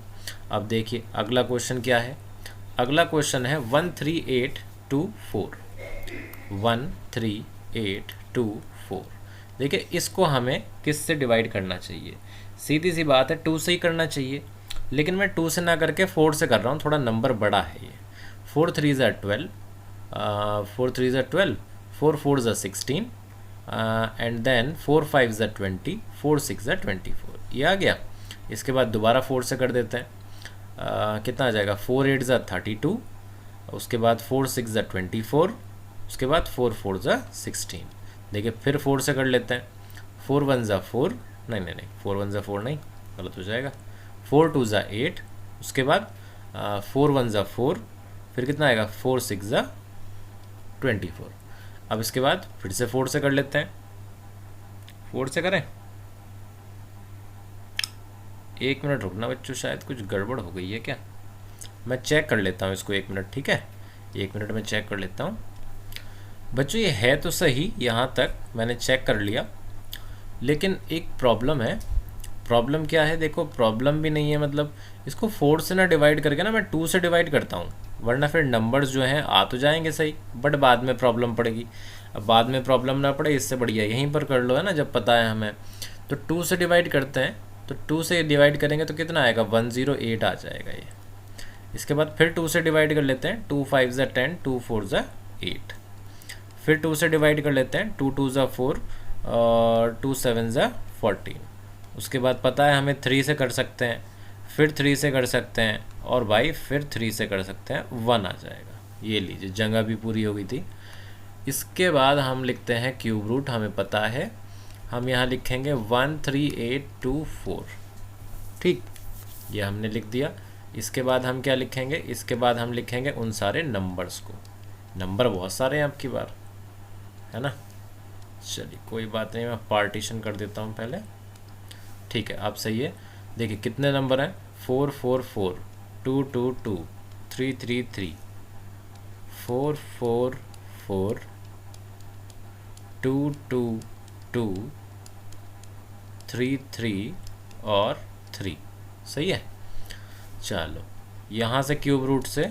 अब देखिए अगला क्वेश्चन क्या है? अगला क्वेश्चन है 13824। 13824। देखिए इसको हमें किससे डिवाइड करना चाहिए? सीधी सी बात है, 2 से ही करना चाहिए, लेकिन मैं 2 से ना करके 4 से कर रहा हूँ, थोड़ा नंबर बड़ा है ये। 4 3 ज़ा 12, 4 3 ज़ा 12, 4 4 ज़ा 16, एंड देन 4 5 ज़ा 20, 4 6 ज़ा 24, ये आ गया। इसके बाद दोबारा 4 से कर देते हैं, कितना आ जाएगा? 4 8 ज़ा 32, उसके बाद 4 6 ज़ा 24, उसके बाद 4 4 ज़ा 16। देखिए फिर 4 से कर लेते हैं, 4 1 ज़ा 4, नहीं 4 1 ज़ा 4 नहीं, गलत हो जाएगा। 4 2 ज़ा 8, उसके बाद 4 1 ज़ा 4, फिर कितना आएगा? 4 6 ज़ा 24। अब इसके बाद फिर से 4 से कर लेते हैं। 4 से करें, 1 मिनट रुकना बच्चों, शायद कुछ गड़बड़ हो गई है क्या? मैं चेक कर लेता हूँ इसको, 1 मिनट। ठीक है, 1 मिनट में चेक कर लेता हूँ। बच्चों ये है तो सही, यहाँ तक मैंने चेक कर लिया, लेकिन एक प्रॉब्लम है। प्रॉब्लम क्या है? देखो प्रॉब्लम भी नहीं है, मतलब इसको 4 से ना डिवाइड करके ना मैं 2 से डिवाइड करता हूँ, वरना फिर नंबर्स जो हैं आ तो जाएंगे सही, बट बाद में प्रॉब्लम पड़ेगी। अब बाद में प्रॉब्लम ना पड़े इससे बढ़िया यहीं पर कर लो, है ना, जब पता है हमें। तो 2 से डिवाइड करते हैं, तो 2 से डिवाइड करेंगे तो कितना आएगा? 108 आ जाएगा ये। इसके बाद फिर 2 से डिवाइड कर लेते हैं, 2 5 ज़ा 10, 2 4 ज़ा 8। फिर 2 से डिवाइड कर लेते हैं, 2 2 ज़ा 4 और 2 7 ज़ा 14। उसके बाद पता है हमें 3 से कर सकते हैं, फिर 3 से कर सकते हैं, और भाई फिर 3 से कर सकते हैं, 1 आ जाएगा। ये लीजिए, जगह भी पूरी हो गई थी। इसके बाद हम लिखते हैं क्यूब रूट, हमें पता है, हम यहाँ लिखेंगे 13824। ठीक, ये हमने लिख दिया। इसके बाद हम क्या लिखेंगे? इसके बाद हम लिखेंगे उन सारे नंबर्स को। नंबर बहुत सारे हैं आपकी बार, है ना। चलिए कोई बात नहीं, मैं पार्टीशन कर देता हूँ पहले। ठीक है, अब सही है। देखिए कितने नंबर हैं? 4 4 4, 2 2 2, 3 3 3, 4 4 4, 2 2 2, 3 3 और 3। सही है। चलो यहाँ से क्यूब रूट से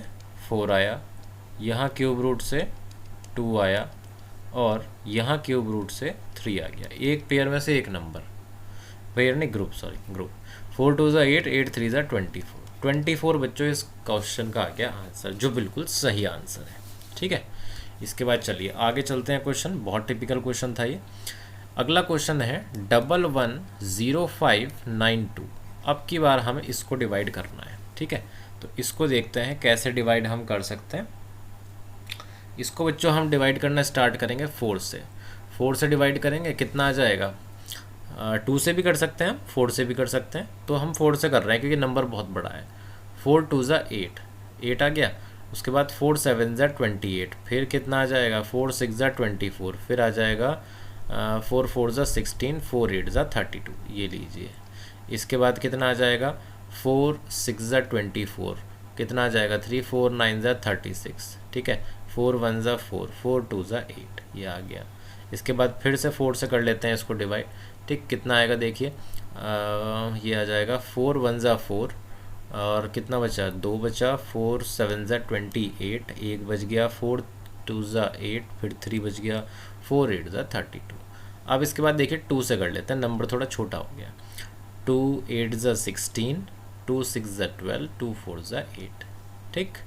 4 आया, यहाँ क्यूब रूट से 2 आया और यहाँ क्यूब रूट से 3 आ गया। एक पेयर में से एक नंबर, पेयर नहीं ग्रुप, सॉरी ग्रुप। 4 2 8, 8 3 24। 24 बच्चों इस क्वेश्चन का आ गया आंसर, जो बिल्कुल सही आंसर है। ठीक है, इसके बाद चलिए आगे चलते हैं। क्वेश्चन बहुत टिपिकल क्वेश्चन था ये। अगला क्वेश्चन है 110592। अब की बार हमें इसको डिवाइड करना है। ठीक है, तो इसको देखते हैं कैसे डिवाइड हम कर सकते हैं। इसको बच्चों हम डिवाइड करना स्टार्ट करेंगे 4 से। 4 से डिवाइड करेंगे, कितना आ जाएगा? 2 से भी कर सकते हैं, 4 से भी कर सकते हैं। तो हम 4 से कर रहे हैं क्योंकि नंबर बहुत बड़ा है। 4 2 8, 8 आ गया। उसके बाद 4 7 28, फिर कितना आ जाएगा? 4 6 24, फिर आ जाएगा 4 4 16, 4 8 32। ये लीजिए। इसके बाद कितना आ जाएगा? 4 6 24, कितना आ जाएगा? 3 4 9 36। ठीक है, 4 1 4, 4 2 8, ये आ गया। इसके बाद फिर से 4 से कर लेते हैं इसको डिवाइड। ठीक, कितना आएगा देखिए, ये आ जाएगा 4 1 4, और कितना बचा? 2 बचा। 4 7 28, 1 बच गया। 4 2 8, फिर 3 बच गया। 4 8 32। अब इसके बाद देखिए 2 से कर लेते हैं, नंबर थोड़ा छोटा हो गया। 2 8 16, 2 6 12, 2 4 8। ठीक,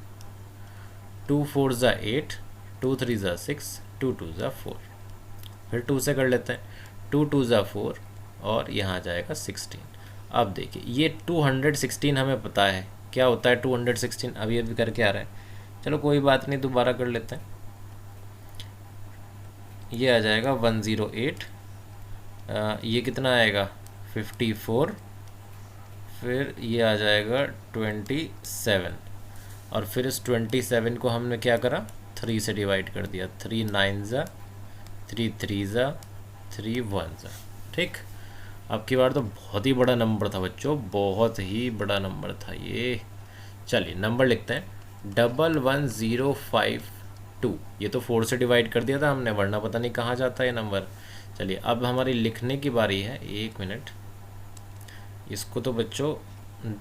2 4 8, 2 3 6, 2 2 4। फिर 2 से कर लेते हैं, 2 2 4, और यहाँ आ जाएगा 16। अब देखिए ये 216 हमें पता है क्या होता है 216, अभी अभी करके आ रहा है। चलो कोई बात नहीं, दोबारा कर लेते हैं। ये आ जाएगा 108, ये कितना आएगा? 54, फिर ये आ जाएगा 27, और फिर इस 27 को हमने क्या करा? 3 से डिवाइड कर दिया। 3 9 3 3 3 1। ठीक, अब की बार तो बहुत ही बड़ा नंबर था बच्चों, बहुत ही बड़ा नंबर था ये। चलिए नंबर लिखते हैं 11052। ये तो 4 से डिवाइड कर दिया था हमने, वरना पता नहीं कहाँ जाता है ये नंबर। चलिए अब हमारी लिखने की बारी है। 1 मिनट, इसको तो बच्चों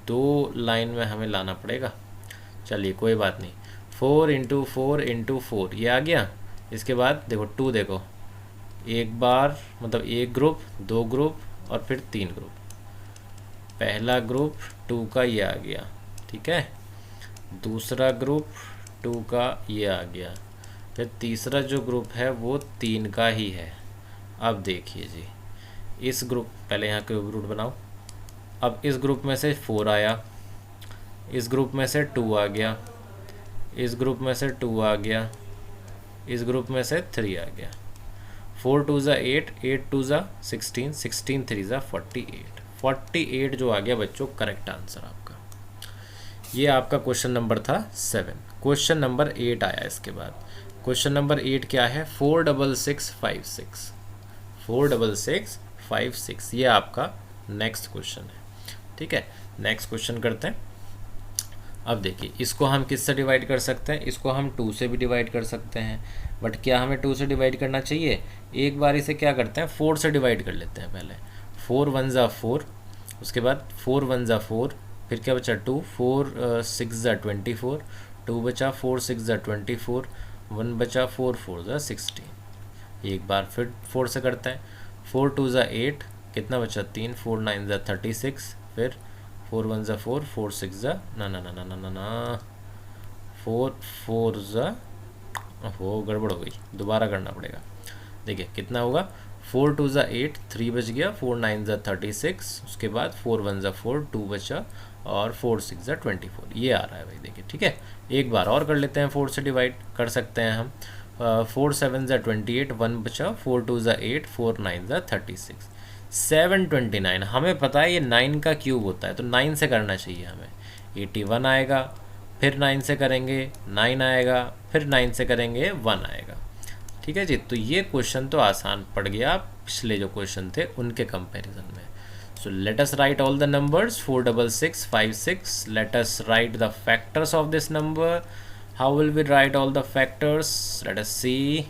2 लाइन में हमें लाना पड़ेगा। चलिए कोई बात नहीं। 4 × 4 × 4, ये आ गया। इसके बाद देखो 2, देखो एक बार मतलब एक ग्रुप, 2 ग्रुप, और फिर 3 ग्रुप। पहला ग्रुप 2 का ये आ गया। ठीक है, दूसरा ग्रुप 2 का ये आ गया। फिर तीसरा जो ग्रुप है वो 3 का ही है। अब देखिए जी, इस ग्रुप, पहले यहाँ क्यूब रूट बनाओ। अब इस ग्रुप में से 4 आया, इस ग्रुप में से 2 आ गया, इस ग्रुप में से 2 आ गया, इस ग्रुप में से 3 आ गया। 4 2 8, 8 2 16, 16 3 48। 48 जो आ गया बच्चों करेक्ट आंसर आपका। ये आपका क्वेश्चन नंबर था 7। क्वेश्चन नंबर 8 आया इसके बाद। क्वेश्चन नंबर 8 क्या है? 46656। 46656, ये आपका नेक्स्ट क्वेश्चन है। ठीक है, नेक्स्ट क्वेश्चन करते हैं। अब देखिए इसको हम किससे डिवाइड कर सकते हैं? इसको हम 2 से भी डिवाइड कर सकते हैं, बट क्या हमें 2 से डिवाइड करना चाहिए? एक बार इसे क्या करते हैं, 4 से डिवाइड कर लेते हैं पहले। 4 1 4, उसके बाद 4 1 4, फिर क्या बचा? 2 4 6 24, 2 बचा। 4 6 24, 1 बचा। 4 4 16। एक बार फिर 4 से करते हैं। 4 2 8, कितना बचा? 3। 4 9 36, फिर 4 1 4, 4 6 ना ना ना ना ना ना ना 4 4 हो, गड़बड़ हो गई, दोबारा करना पड़ेगा। देखिए कितना होगा? 4 2 8, 3 बच गया। 4 9 36, उसके बाद 4 1 4, 2 बचा, और 4 6 24। ये आ रहा है भाई, देखिए। ठीक है, एक बार और कर लेते हैं, 4 से डिवाइड कर सकते हैं हम। 4 7 28, 1 बचा। 4 2 8, 4 9 36, 729। हमें पता है ये 9 का क्यूब होता है, तो 9 से करना चाहिए हमें। 81 आएगा, फिर 9 से करेंगे 9 आएगा, फिर 9 से करेंगे 1 आएगा। ठीक है जी, तो ये क्वेश्चन तो आसान पड़ गया पिछले जो क्वेश्चन थे उनके कंपैरिजन में। So let us write all the numbers. 46656। Let us write the factors of this number. How will we write all the factors? Let us see.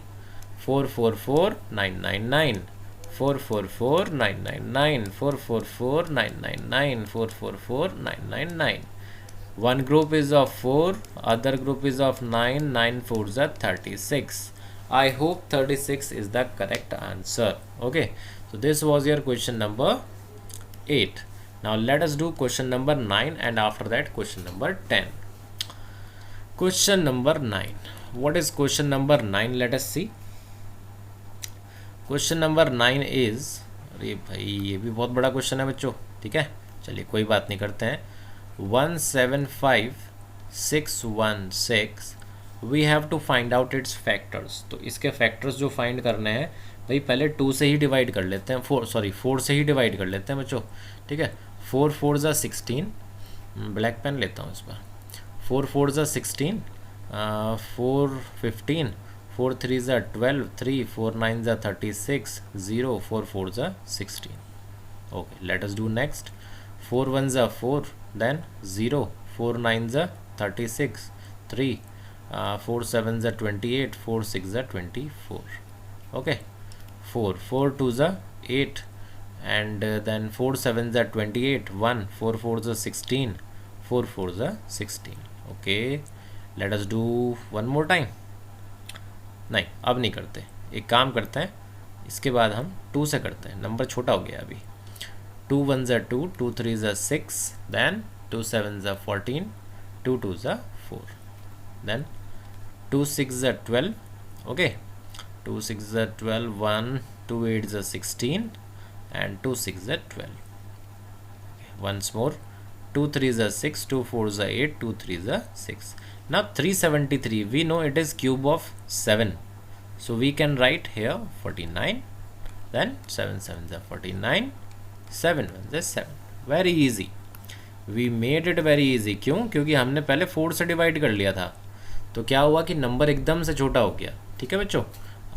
444 999, 444 999, 444 999, 444 999। One group is of 4, other group is of 9, 9 4s are 36. I hope 36 is the correct answer. Okay, so this was your question number 8. Now let us do question number 9 and after that question number 10. Question number 9. What is question number 9? Let us see. Question number 9 is, अरे भाई ये भी बहुत बड़ा question है बच्चों, ठीक है चलिए कोई बात नहीं, करते हैं. 175616 we have to find out its factors. तो इसके फैक्टर्स जो फाइंड करने हैं भाई पहले 2 से ही डिवाइड कर लेते हैं, 4 से ही डिवाइड कर लेते हैं बच्चों, ठीक है. 4 4 ज़ा 16, ब्लैक पेन लेता हूँ इस बार. 4 4 ज़ा 16, 4 15, 4 3 ज़ा 12, 3 4 9 ज़ा 36, 0 4 4 ज़ा 16. Okay, let us do next. 4 1 ज़ा 4, then 0 4 9 ज़ा 36, 3 4 7 ज़ा 28, 4 6 ज़ा 24. Okay, 4 4 2 ज़ा 8, and then 4 7 ज़ा 28, 1 4 4 ज़ा 16, 4 4 ज़ा 16. Okay, let us do one more time. नहीं अब नहीं करते, एक काम करते हैं, इसके बाद हम 2 से करते हैं, नंबर छोटा हो गया अभी. 2 1 ज़ा 2, 2 3 ज़ा 6, then 2 7 ज़ा 14, 2 2 ज़ा 4, then 2 6 ज़ा 12. ओके, 2 6 ज़ा 12, 1 2 8 ज़ा 16, and 2 6 ज़ा 12. Once more, 2 3 ज़ा 6, 2 4 ज़ा 8, 2 3 ज़ा 6. Now 373, we know it is cube of 7, so we can write here 49, then 7 7 is 49, 7 1 is 7. Very easy, we made it very easy. क्यों? क्योंकि हमने पहले 4 से डिवाइड कर लिया था, तो क्या हुआ कि नंबर एकदम से छोटा हो गया. ठीक है बच्चों,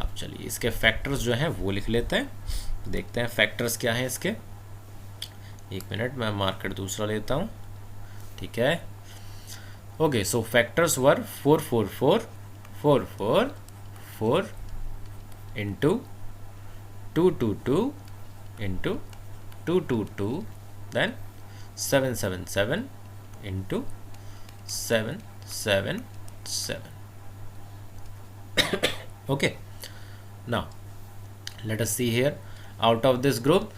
अब चलिए इसके फैक्टर्स जो हैं वो लिख लेते हैं, देखते हैं फैक्टर्स क्या हैं इसके. एक मिनट, मैं मार्कर दूसरा लेता हूँ, ठीक है. Okay, so factors were 4 4 4, 4 4 4 into 2 2 2 into 2 2 2, then 7 7 7 into 7 7 7. Okay, now let us see here. Out of this group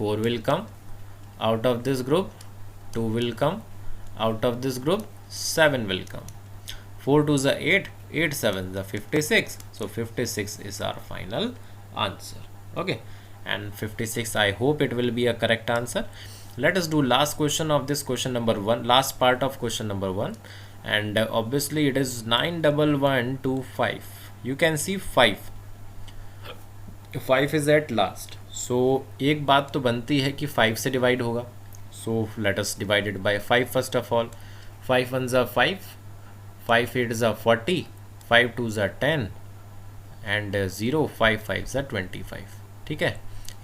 4 will come, out of this group 2 will come, out of this group 7 will come. 4 2s are 8, 8 7s are 56, so 56 is our final answer. Okay, and 56, I hope it will be a correct answer. Let us do last question of this question number 1, last part of question number 1, and obviously it is 91125. You can see 5 is at last, so एक बात तो बनती है कि 5 से divide होगा. So let us divide it by 5 first of all. 5 1s are 5, 5 8s are 40, 5 2s are 10, and 0 5 5s are 25. ठीक है,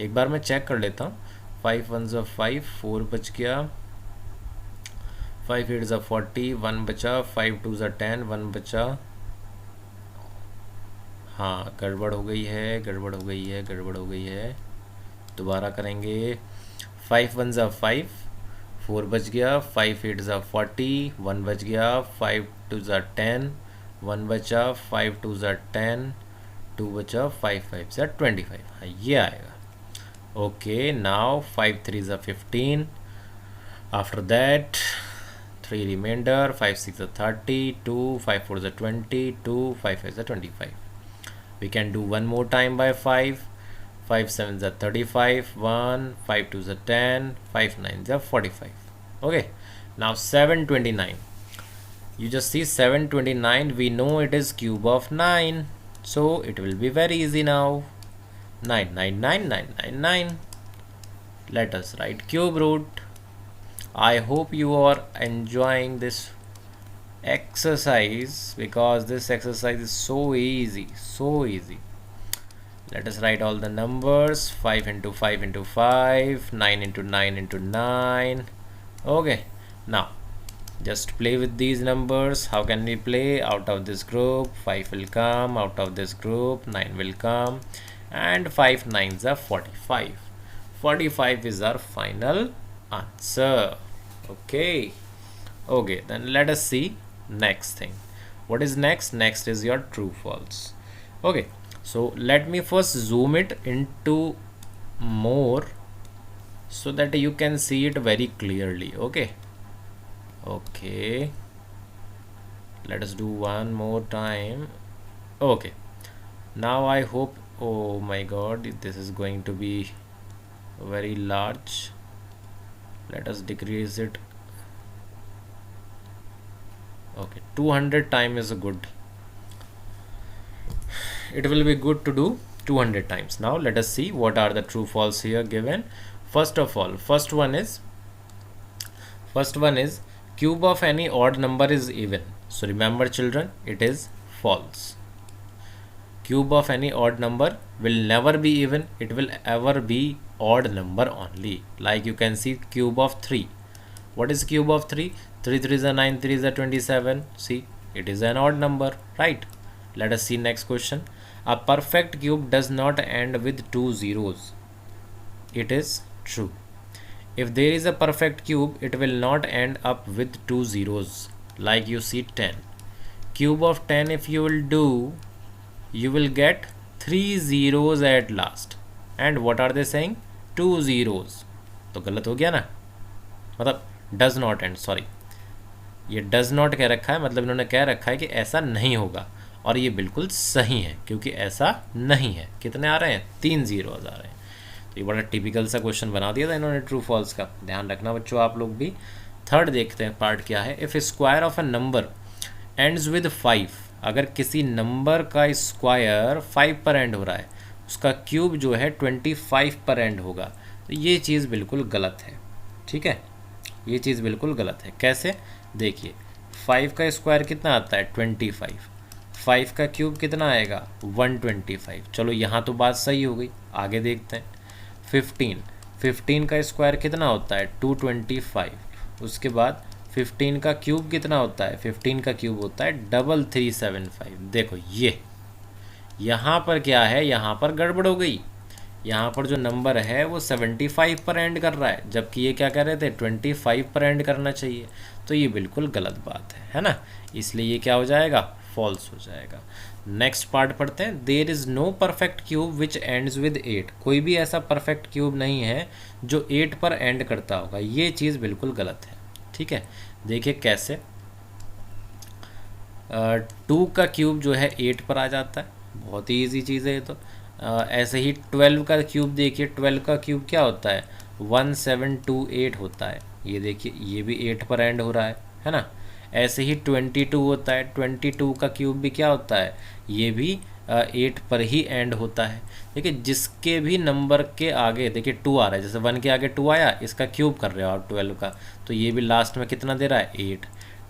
एक बार मैं चेक कर लेता हूँ. 5 1s are 5, 4 बच गया, 5 8s are 40, 1 बचा, 5 2s are 10, 1 बचा. हाँ, गड़बड़ हो गई है, गड़बड़ हो गई है, गड़बड़ हो गई है, दोबारा करेंगे. 5 1s are 5, 4 बच गया, 5 8s are 40, 1 बच गया, 5 2s are 10, 1 बचा, 5 2s are 10, 2 बचा, 5 5s are 25. हाँ ये आएगा. Okay, now 5 3s are 15, after that 3 remainder, 5 6 are 30, 2 5 4s are 20, 2 5 5s are 25. We can do one more time by 5. 5 7s are 35, 1 5 2s are 10, 5 9s are 45. Okay, now 729. You just see 729, we know it is cube of 9, so it will be very easy now. 999999. Let us write cube root. I hope you are enjoying this exercise because this exercise is so easy, so easy. Let us write all the numbers. 5 into 5 into 5, 9 into 9 into 9. Okay, now just play with these numbers. How can we play? Out of this group 5 will come, out of this group 9 will come, and 5 9s are 45. 45 is our final answer. Okay, Okay, then let us see next thing. What is next? Next is your true false. Okay, so let me first zoom it into more so that you can see it very clearly. Okay, let us do one more time. Okay, now I hope, oh my god, this is going to be very large. Let us decrease it. Okay, 200 times is good. It will be good to do 200 times. Now let us see what are the true false here given. First of all, first one is cube of any odd number is even. So remember children, it is false. Cube of any odd number will never be even, it will ever be odd number only. Like you can see cube of 3. What is cube of 3? 3 3 is a 9, 3 is a 27. See, it is an odd number, right? Let us see next question. A perfect cube does not end with 2 zeros. It is true. If there is a perfect cube, it will not end up with 2 zeros. Like you see 10. Cube of 10 if you will do, you will get 3 zeros at last. And what are they saying? 2 zeros. तो गलत हो गया ना, मतलब does not and, sorry ये does not कह रखा है, मतलब इन्होंने कह रखा है कि ऐसा नहीं होगा, और ये बिल्कुल सही है क्योंकि ऐसा नहीं है। कितने आ रहे हैं? 3 zeros आ रहे हैं। तो ये बड़ा टिपिकल सा क्वेश्चन बना दिया था इन्होंने ट्रू फॉल्स का। ध्यान रखना बच्चों आप लोग भी। थर्ड देखते हैं पार्ट क्या है। If square of a number ends with 5, अगर किसी नंबर का स्क्वायर 5 पर एंड हो रहा है, उसका क्यूब जो है 25 पर एंड होगा, तो ये चीज़ बिल्कुल गलत है। ठीक है, ये चीज़ बिल्कुल गलत है। कैसे? देखिए 5 का स्क्वायर कितना आता है? 25। 5 का क्यूब कितना आएगा? 125। चलो यहाँ तो बात सही हो गई। आगे देखते हैं 15 का स्क्वायर कितना होता है? 225। उसके बाद 15 का क्यूब कितना होता है? 15 का क्यूब होता है 3375। देखो ये यहाँ पर क्या है, यहाँ पर गड़बड़ हो गई। यहाँ पर जो नंबर है वो 75 पर एंड कर रहा है, जबकि ये क्या कह रहे थे? 25 पर एंड करना चाहिए। तो ये बिल्कुल गलत बात है ना। इसलिए ये क्या हो जाएगा? फॉल्स हो जाएगा। नेक्स्ट पार्ट पढ़ते हैं। There is no perfect cube which ends with 8। कोई भी ऐसा परफेक्ट क्यूब नहीं है जो 8 पर एंड करता होगा। ये चीज़ बिल्कुल गलत है। ठीक है, देखिए कैसे। 2 का क्यूब जो है 8 पर आ जाता है, बहुत ही ईजी चीज़ है ये तो। ऐसे ही 12 का क्यूब देखिए, 12 का क्यूब क्या होता है? 1728 होता है। ये देखिए ये भी 8 पर एंड हो रहा है ना। ऐसे ही 22 होता है, 22 का क्यूब भी क्या होता है? ये भी 8 पर ही एंड होता है। देखिए जिसके भी नंबर के आगे देखिए 2 आ रहा है, जैसे 1 के आगे 2 आया, इसका क्यूब कर रहे हो आप 12 का, तो ये भी लास्ट में कितना दे रहा है? 8।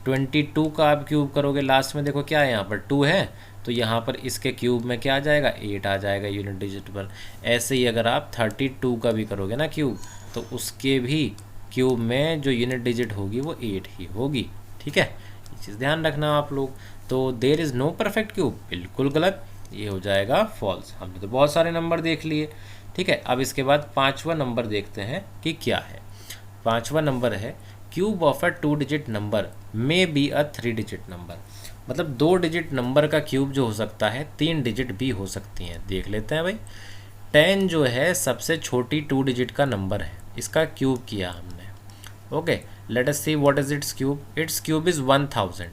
22 का आप क्यूब करोगे, लास्ट में देखो क्या है, यहाँ पर 2 है, तो यहाँ पर इसके क्यूब में क्या आ जाएगा? 8 आ जाएगा यूनिट डिजिट पर। ऐसे ही अगर आप 32 का भी करोगे ना क्यूब, तो उसके भी क्यूब में जो यूनिट डिजिट होगी वो 8 ही होगी। ठीक है, ये चीज़ ध्यान रखना आप लोग। तो there is no perfect cube बिल्कुल गलत, ये हो जाएगा फॉल्स। हमने तो बहुत सारे नंबर देख लिए। ठीक है, अब इसके बाद 5वां नंबर देखते हैं कि क्या है। 5वां नंबर है cube of a 2 digit number may be a 3 digit number. मतलब 2 डिजिट नंबर का क्यूब जो हो सकता है 3 डिजिट भी हो सकती हैं। देख लेते हैं भाई। 10 जो है सबसे छोटी 2 डिजिट का नंबर है, इसका क्यूब किया हमने। Okay, late us see what is it's cube. It's cube is 1000।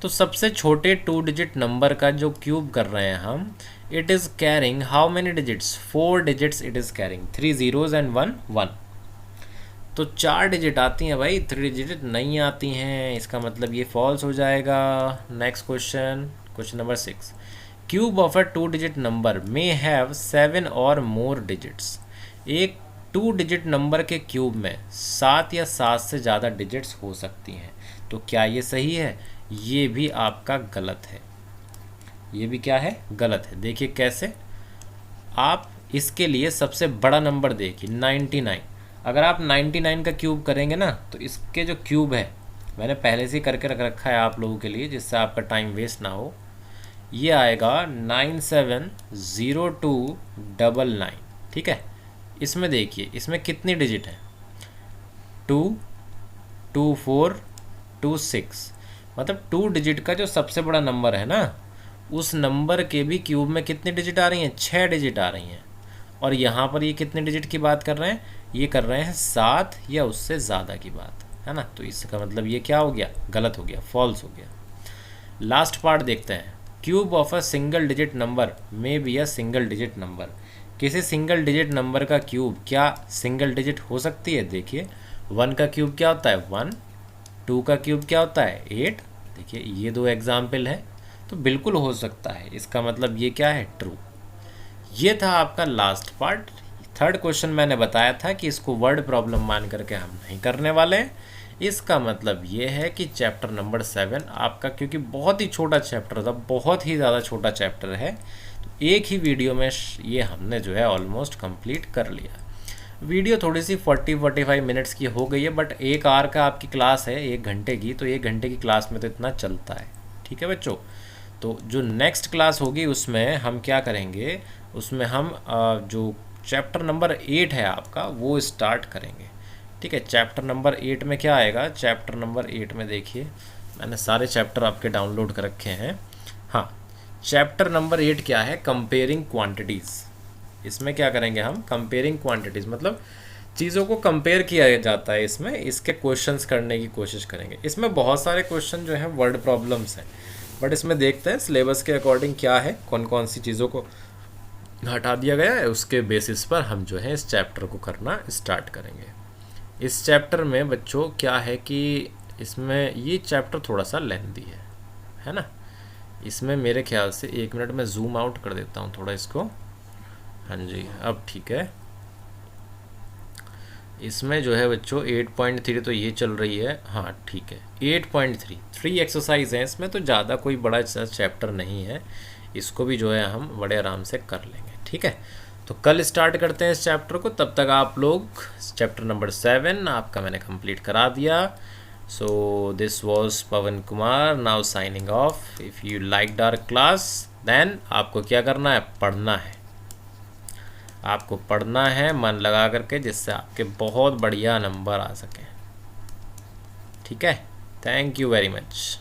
तो सबसे छोटे 2 डिजिट नंबर का जो क्यूब कर रहे हैं हम, it is carrying how many digits? 4 digits it is carrying, 3 zeros and 1 1। तो 4 डिजिट आती हैं भाई, 3 डिजिट नहीं आती हैं। इसका मतलब ये फॉल्स हो जाएगा। Next question, question number 6। Cube of a 2 digit number may have 7 और मोर डिजिट्स। एक 2 डिजिट नंबर के क्यूब में 7 या 7 से ज़्यादा डिजिट्स हो सकती हैं। तो क्या ये सही है? ये भी आपका गलत है। ये भी क्या है? गलत है। देखिए कैसे। आप इसके लिए सबसे बड़ा नंबर देखिए 99। अगर आप 99 का क्यूब करेंगे ना, तो इसके जो क्यूब है, मैंने पहले से ही करके रख रखा है आप लोगों के लिए जिससे आपका टाइम वेस्ट ना हो, ये आएगा 970299। ठीक है, इसमें देखिए इसमें कितनी डिजिट है? 2 2 4 26, मतलब 2 डिजिट का जो सबसे बड़ा नंबर है ना, उस नंबर के भी क्यूब में कितनी डिजिट आ रही हैं? 6 डिजिट आ रही हैं। और यहाँ पर ये कितने डिजिट की बात कर रहे हैं? ये कर रहे हैं 7 या उससे ज़्यादा की बात, है ना। तो इसका मतलब ये क्या हो गया? गलत हो गया, फॉल्स हो गया। लास्ट पार्ट देखते हैं। Cube of a single digit number may be a single digit number. किसी सिंगल डिजिट नंबर का क्यूब क्या सिंगल डिजिट हो सकती है? देखिए 1 का क्यूब क्या होता है? 1। 2 का क्यूब क्या होता है? 8। देखिए ये 2 एग्जाम्पल है, तो बिल्कुल हो सकता है। इसका मतलब ये क्या है? ट्रू। ये था आपका लास्ट पार्ट। थर्ड क्वेश्चन मैंने बताया था कि इसको वर्ड प्रॉब्लम मान करके हम नहीं करने वाले हैं। इसका मतलब ये है कि चैप्टर नंबर 7 आपका, क्योंकि बहुत ही छोटा चैप्टर था, बहुत ही ज़्यादा छोटा चैप्टर है, तो एक ही वीडियो में ये हमने जो है ऑलमोस्ट कंप्लीट कर लिया। वीडियो थोड़ी सी 40-45 मिनट्स की हो गई है, बट 1 आवर का आपकी क्लास है, 1 घंटे की, तो 1 घंटे की क्लास में तो इतना चलता है। ठीक है बच्चों, तो जो नेक्स्ट क्लास होगी उसमें हम क्या करेंगे? उसमें हम जो चैप्टर नंबर 8 है आपका वो स्टार्ट करेंगे। ठीक है, चैप्टर नंबर 8 में क्या आएगा? चैप्टर नंबर 8 में देखिए मैंने सारे चैप्टर आपके डाउनलोड कर रखे हैं। हाँ, चैप्टर नंबर 8 क्या है? Comparing quantities. इसमें क्या करेंगे हम? कंपेयरिंग क्वांटिटीज़, मतलब चीज़ों को कंपेयर किया जाता है इसमें, इसके क्वेश्चंस करने की कोशिश करेंगे। इसमें बहुत सारे क्वेश्चन जो हैं वर्ड प्रॉब्लम्स हैं, बट इसमें देखते हैं सिलेबस के अकॉर्डिंग क्या है, कौन कौन सी चीज़ों को हटा दिया गया है, उसके बेसिस पर हम जो है इस चैप्टर को करना स्टार्ट करेंगे। इस चैप्टर में बच्चों क्या है कि इसमें ये चैप्टर थोड़ा सा लेंथी है ना। इसमें मेरे ख्याल से 1 मिनट में जूम आउट कर देता हूँ थोड़ा इसको। हाँ जी, अब ठीक है। इसमें जो है बच्चों 8.3 तो ये चल रही है, हाँ ठीक है। 8.3 3 एक्सरसाइज हैं इसमें, तो ज़्यादा कोई बड़ा चैप्टर नहीं है, इसको भी जो है हम बड़े आराम से कर लेंगे। ठीक है, तो कल स्टार्ट करते हैं इस चैप्टर को। तब तक आप लोग चैप्टर नंबर 7 आपका मैंने कंप्लीट करा दिया। So this was Pawan Kumar now signing off. If you liked our class then आपको क्या करना है? पढ़ना है। आपको पढ़ना है मन लगा करके, जिससे आपके बहुत बढ़िया नंबर आ सकें। ठीक है, थैंक यू वेरी मच।